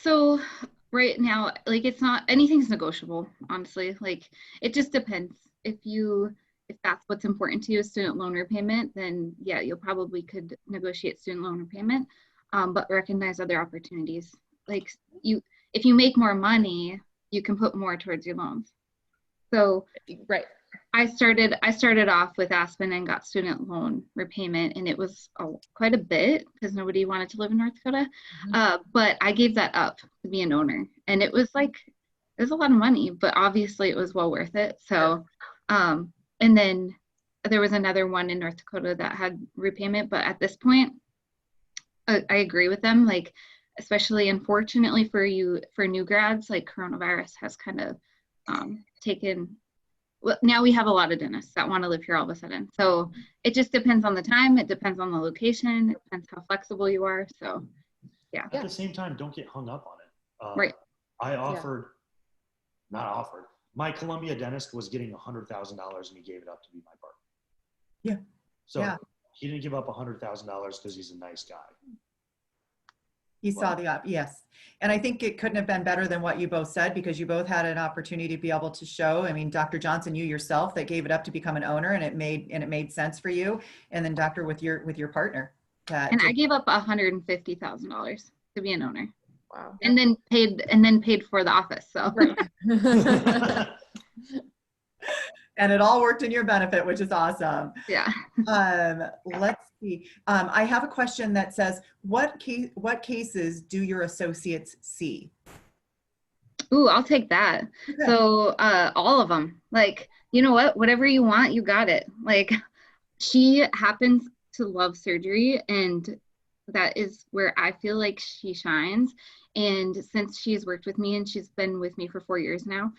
So right now, like, it's not, anything's negotiable, honestly. Like, it just depends. If that's what's important to you, student loan repayment, then yeah, you'll probably could negotiate student loan repayment, but recognize other opportunities. Like, if you make more money, you can put more towards your loans. So Right. I started off with Aspen and got student loan repayment, and it was quite a bit because nobody wanted to live in North Dakota. But I gave that up to be an owner, and it was a lot of money, but obviously it was well worth it. So, and then there was another one in North Dakota that had repayment, but at this point, I agree with them. Like, especially unfortunately for new grads, like coronavirus has kind of taken. Well, now we have a lot of dentists that want to live here all of a sudden. So it just depends on the time. It depends on the location. It depends how flexible you are. So, yeah. At the same time, don't get hung up on it. Right. My Columbia dentist was getting $100,000 and he gave it up to be my partner. Yeah. So he didn't give up $100,000 because he's a nice guy. He saw the yes. And I think it couldn't have been better than what you both said, because you both had an opportunity to be able to show. I mean, Dr. Johnson, you yourself that gave it up to become an owner, and it made sense for you. And then Dr. with your partner. I gave up $150,000 to be an owner. Wow. And then paid for the office. So Right. And it all worked in your benefit, which is awesome. yeah. Let's see. I have a question that says, what cases do your associates see? Ooh, I'll take that. Okay. So all of them. Like, you know what? Whatever you want, you got it. Like, she happens to love surgery, and that is where I feel like she shines. And since she's worked with me, and she's been with me for 4 years now,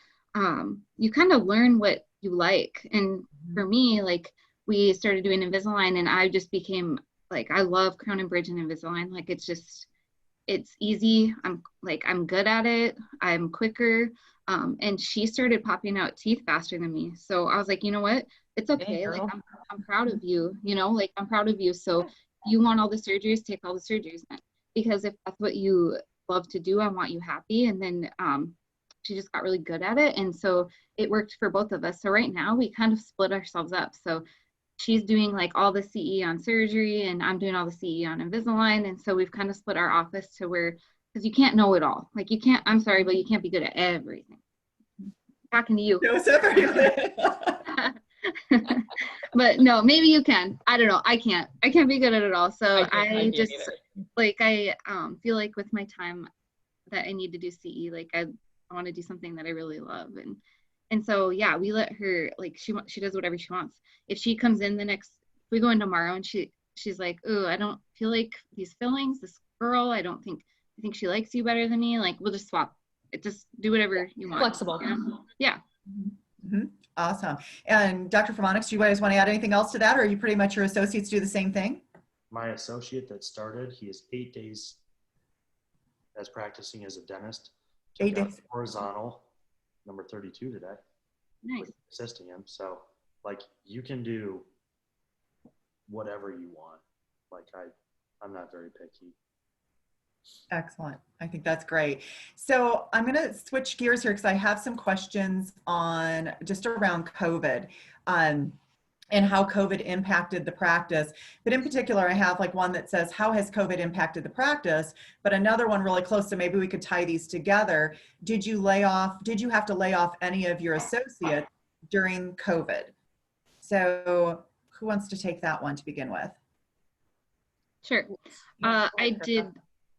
you kind of learn what you like. And for me, like, we started doing Invisalign, and I just became like, I love Crown and Bridge and Invisalign. Like, it's easy. I'm good at it. I'm quicker. And she started popping out teeth faster than me. So I was like, you know what? It's okay. Hey, like, girl. I'm proud of you, like, I'm proud of you. So you want all the surgeries, take all the surgeries then. Because if that's what you love to do, I want you happy. And then she just got really good at it. And so it worked for both of us. So right now we kind of split ourselves up. So she's doing like all the CE on surgery, and I'm doing all the CE on Invisalign. And so we've kind of split our office to where, because you can't know it all. Like, you can't, I'm sorry, but you can't be good at everything. Talking to you. Joseph, are you But no, maybe you can. I don't know. I can't be good at it all. So I just like, I feel like with my time that I need to do CE, like I want to do something that I really love. And so, yeah, we let her, like, she does whatever she wants. If she comes in if we go in tomorrow and she's like, ooh, I don't feel like these fillings, this girl, I think she likes you better than me. Like, we'll just swap. Just do whatever you want. Flexible. You know? Yeah. Mm-hmm. Awesome. And Dr. Formonix, do you guys want to add anything else to that, or are you pretty much your associates do the same thing? My associate that started, he is 8 days as practicing as a dentist. 8 days. Horizontal, number 32 today. Nice. Assisting him. So, like, you can do whatever you want. Like, I'm not very picky. Excellent. I think that's great. So I'm going to switch gears here because I have some questions on just around COVID and how COVID impacted the practice. But in particular, I have like one that says, how has COVID impacted the practice? But another one really close, so maybe we could tie these together. Did you have to lay off any of your associates during COVID? So who wants to take that one to begin with? Sure. I did.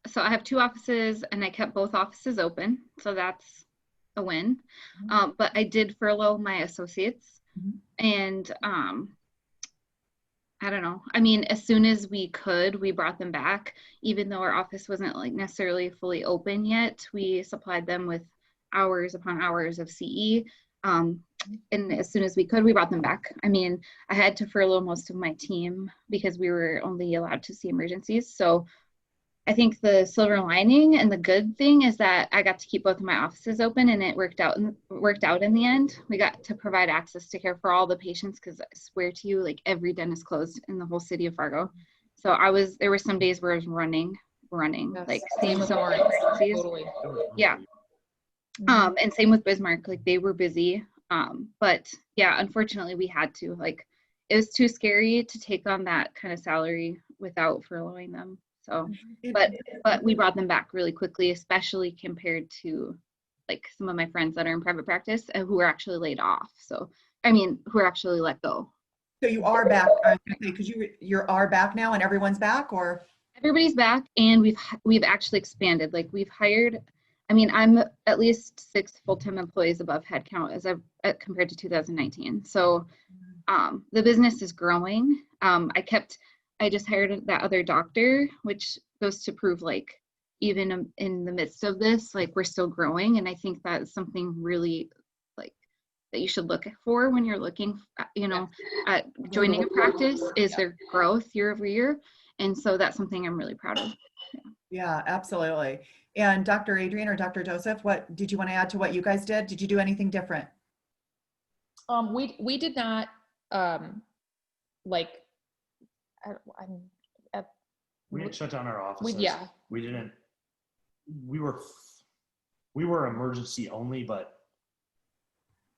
So I have 2 offices, and I kept both offices open. So that's a win. But I did furlough my associates. And I don't know. I mean, as soon as we could, we brought them back. Even though our office wasn't like necessarily fully open yet, we supplied them with hours upon hours of CE. And as soon as we could, we brought them back. I mean, I had to furlough most of my team because we were only allowed to see emergencies. So I think the silver lining and the good thing is that I got to keep both of my offices open, and it worked out in the end. We got to provide access to care for all the patients, because I swear to you, like, every dentist closed in the whole city of Fargo. So there were some days where I was running, Yes. like seeing with some Lawrence. emergencies. Totally. Yeah. And same with Bismarck, like they were busy. But yeah, unfortunately we had to, like, it was too scary to take on that kind of salary without furloughing them. So, but we brought them back really quickly, especially compared to like some of my friends that are in private practice who are actually laid off. So, I mean, who are actually let go. So you are back, I was gonna say, because you are back now and everyone's back, or? Everybody's back, and we've actually expanded. Like we've hired, I mean, I'm at least 6 full-time employees above headcount compared to 2019. So the business is growing. I just hired that other doctor, which goes to prove like even in the midst of this, like we're still growing. And I think that's something really like that you should look for when you're looking, at joining a practice is their growth year over year. And so that's something I'm really proud of. Yeah, absolutely. And Dr. Adrian or Dr. Joseph, what did you want to add to what you guys did? Did you do anything different? We did not like. We didn't shut down our offices. Yeah. We didn't. We were emergency only, but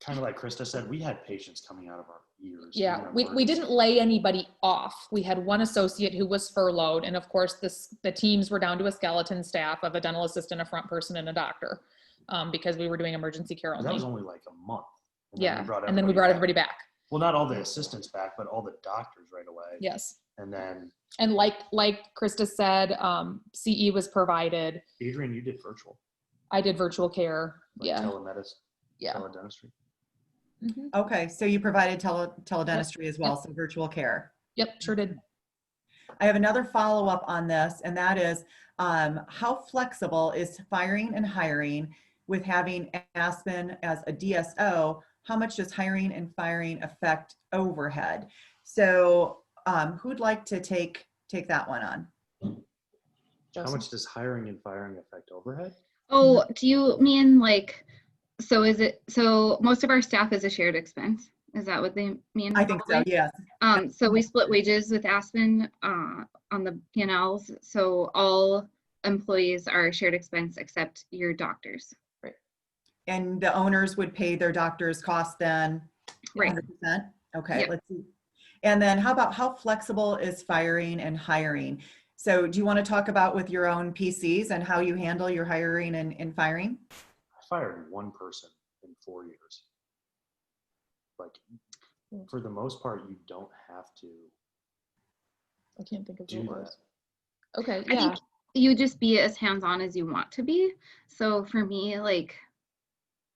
kind of like Krista said, we had patients coming out of our ears. Yeah, we didn't lay anybody off. We had one associate who was furloughed, and of course the teams were down to a skeleton staff of a dental assistant, a front person, and a doctor, because we were doing emergency care only. That was only like a month. And then we brought everybody back. Well, not all the assistants back, but all the doctors right away. Yes. And like Krista said, CE was provided. Adrian, you did virtual. I did virtual care. Like telemedicine. Yeah. Teledentistry. Mm-hmm. Okay, so you provided teledentistry as well, so virtual care. Yep, sure did. I have another follow-up on this, and that is how flexible is firing and hiring with having Aspen as a DSO? How much does hiring and firing affect overhead? So who'd like to take that one on? Joseph. How much does hiring and firing affect overhead? Oh, do you mean like, so most of our staff is a shared expense? Is that what they mean? I think so, yes. So we split wages with Aspen on the P&Ls. So all employees are a shared expense except your doctors. Right. And the owners would pay their doctors' cost then 100%? Right. Okay, Yep. Let's see. And then how flexible is firing and hiring? So do you want to talk about with your own PCs and how you handle your hiring and firing? I fired one person in 4 years. Like, for the most part, you don't have to I can't think of do what it that. was. Okay, I yeah. think you just be as hands-on as you want to be. So for me, like,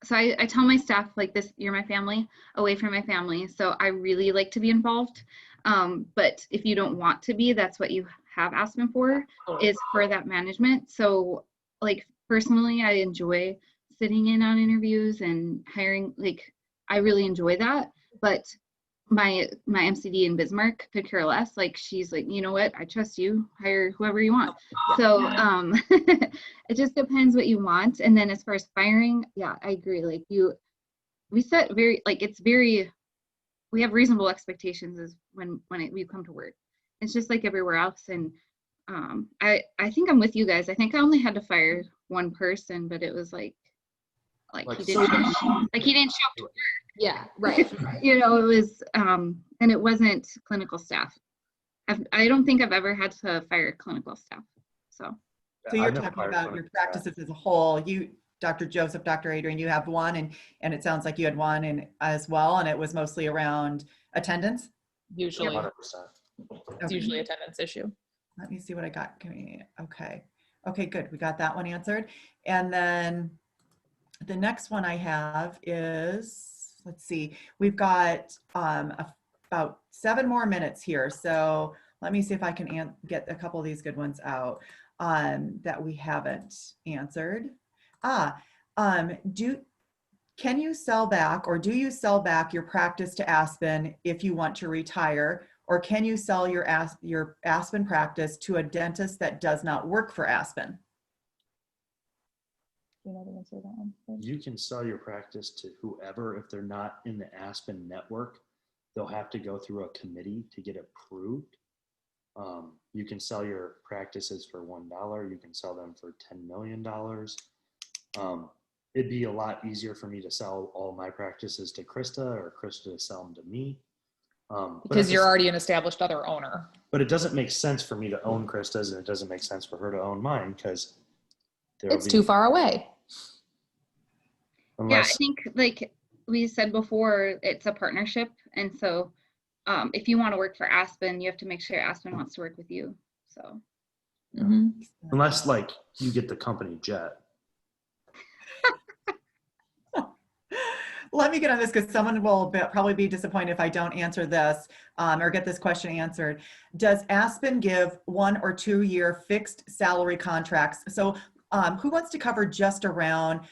so I tell my staff like this, you're my family away from my family. So I really like to be involved. But if you don't want to be, that's what you have Aspen for, is for that management. So like personally, I enjoy sitting in on interviews and hiring, like I really enjoy that. But my MCD in Bismarck could care less. Like she's like, you know what, I trust you, hire whoever you want. So it just depends what you want. And then as far as firing, yeah, I agree. Like we set very, like we have reasonable expectations as when we come to work. It's just like everywhere else. And I think I'm with you guys. I think I only had to fire one person, but it was like he didn't show up to work. Yeah, right. You know, it was, and it wasn't clinical staff. I don't think I've ever had to fire clinical staff. So you're talking about your practices as a whole. You, Dr. Joseph, Dr. Adrian, you have one, and it sounds like you had one as well, and it was mostly around attendance? Usually. 100%. It's usually attendance issue. Let me see what I got. Okay, good. We got that one answered. And then the next one I have is, let's see, we've got about 7 more minutes here. So let me see if I can get a couple of these good ones out that we haven't answered. Can you sell back, or do you sell back your practice to Aspen if you want to retire? Or can you sell your Aspen practice to a dentist that does not work for Aspen? You know the answer to that one? You can sell your practice to whoever. If they're not in the Aspen network, they'll have to go through a committee to get approved. You can sell your practices for $1. You can sell them for $10 million. It'd be a lot easier for me to sell all my practices to Krista, or Krista to sell them to me. Because you're already an established other owner. But it doesn't make sense for me to own Krista's, and it doesn't make sense for her to own mine, because it's too far away. Yeah, I Unless, think like we said before, it's a partnership. And so if you want to work for Aspen, you have to make sure Aspen wants to work with you. So Mhm. unless like you get the company jet. Let me get on this because someone will probably be disappointed if I don't answer this or get this question answered. Does Aspen give 1 or 2 year fixed salary contracts? So who wants to cover just around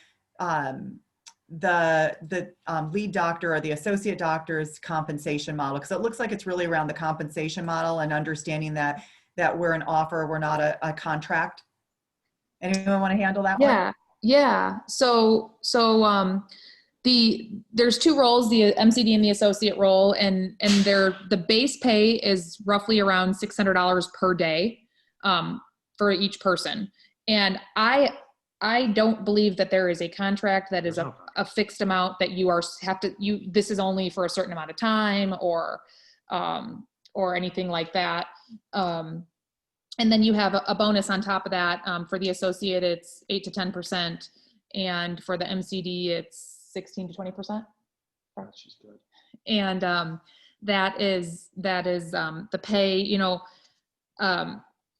the lead doctor or the associate doctor's compensation model? Because it looks like it's really around the compensation model and understanding that we're an offer, we're not a contract. Anyone want to handle that one? Yeah. There's 2 roles, the MCD and the associate role, and the base pay is roughly around $600 per day for each person. And I don't believe that there is a contract that is a fixed amount that this is only for a certain amount of time or anything like that. And then you have a bonus on top of that. For the associate, it's 8 to 10%. And for the MCD, it's 16 to 20%. That's just good. And that is the pay.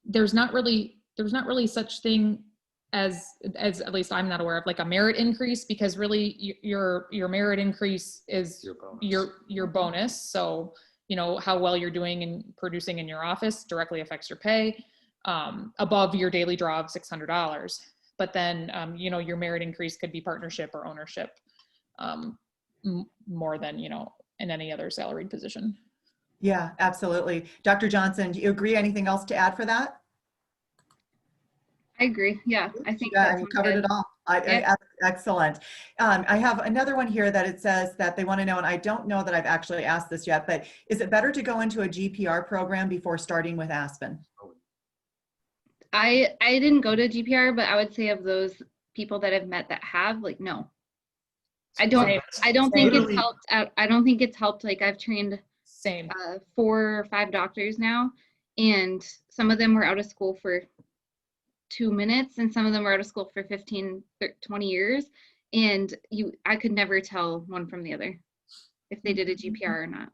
There's not really such thing as at least I'm not aware of, like a merit increase, because really your merit increase is your bonus. So how well you're doing and producing in your office directly affects your pay above your daily draw of $600. But then your merit increase could be partnership or ownership more than in any other salaried position. Yeah, absolutely. Dr. Johnson, do you agree? Anything else to add for that? I agree. Yeah, I think you covered it all. Excellent. I have another one here that it says that they want to know, and I don't know that I've actually asked this yet, but is it better to go into a Gpr program before starting with Aspen? I didn't go to Gpr, but I would say of those people that I've met that have, like, no. I don't think it's helped. I don't think it's helped. Like, I've trained 4 or 5 doctors now, and some of them were out of school for 2 minutes, and some of them were out of school for 15, 20 years. And I could never tell one from the other if they did a Gpr or not.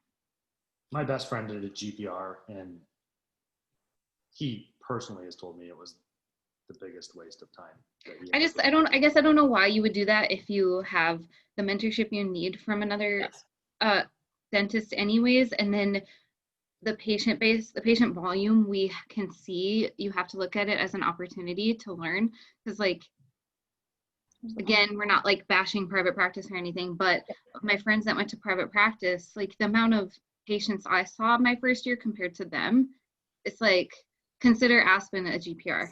My best friend did a Gpr, and he personally has told me it was the biggest waste of time. I guess I don't know why you would do that if you have the mentorship you need from another dentist anyways. And then the patient volume, we can see, you have to look at it as an opportunity to learn. Because, like, again, we're not like bashing private practice or anything, but my friends that went to private practice, like the amount of patients I saw my first year compared to them, it's like, consider Aspen a Gpr,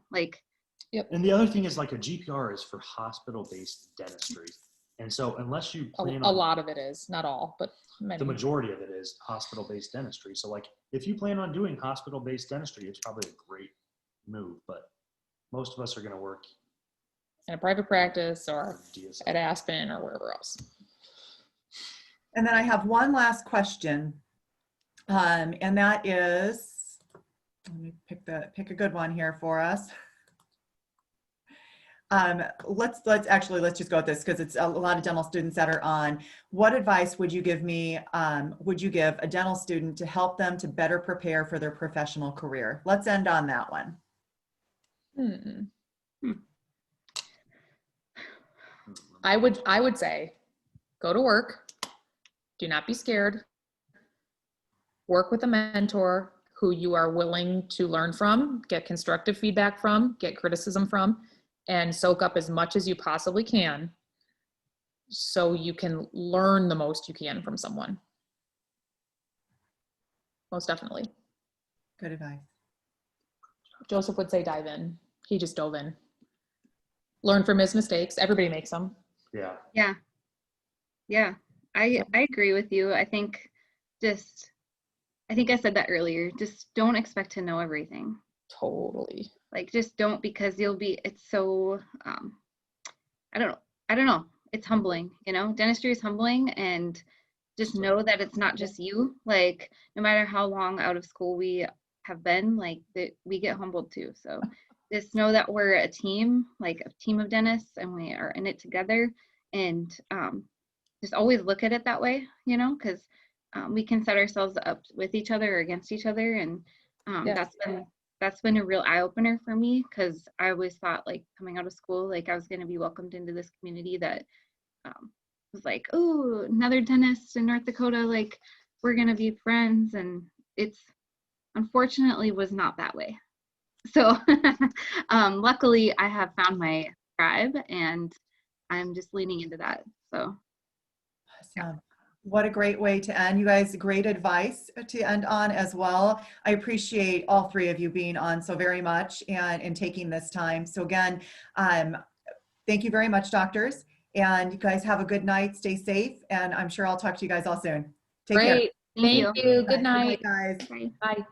like. Yep. And the other thing is, like, a Gpr is for hospital-based dentistry. And so unless you plan a lot of it is, not all, but many. The majority of it is hospital-based dentistry. So, like, if you plan on doing hospital-based dentistry, it's probably a great move, but most of us are going to work in a private practice or at Aspen or wherever else. And then I have one last question. And that is, let me pick a good one here for us. Let's just go with this because it's a lot of dental students that are on. What advice would you give me, would you give a dental student to help them to better prepare for their professional career? Let's end on that one. I would say, go to work. Do not be scared. Work with a mentor who you are willing to learn from, get constructive feedback from, get criticism from, and soak up as much as you possibly can so you can learn the most you can from someone. Most definitely. Good advice. Joseph would say dive in. He just dove in. Learn from his mistakes. Everybody makes them. Yeah. I agree with you. I think I said that earlier. Just don't expect to know everything. Totally. Like, just don't, because it's so, I don't know. It's humbling, dentistry is humbling, and just know that it's not just you. Like, no matter how long out of school we have been, like, that we get humbled too. So just know that we're a team, like a team of dentists, and we are in it together. and just always look at it that way, you know, because we can set ourselves up with each other or against each other, and Yes. that's been a real eye opener for me, because I always thought, like, coming out of school, like I was going to be welcomed into this community that was like, oh, another dentist in North Dakota, like we're going to be friends, and it's unfortunately was not that way. So luckily I have found my tribe, and I'm just leaning into that. So Awesome. What a great way to end. You guys, great advice to end on as well. I appreciate all three of you being on so very much and taking this time. So again, thank you very much, doctors. And you guys have a good night. Stay safe. And I'm sure I'll talk to you guys all soon. Take care. Great. thank you. Thank you. Good Good night. night, guys. Bye. Bye.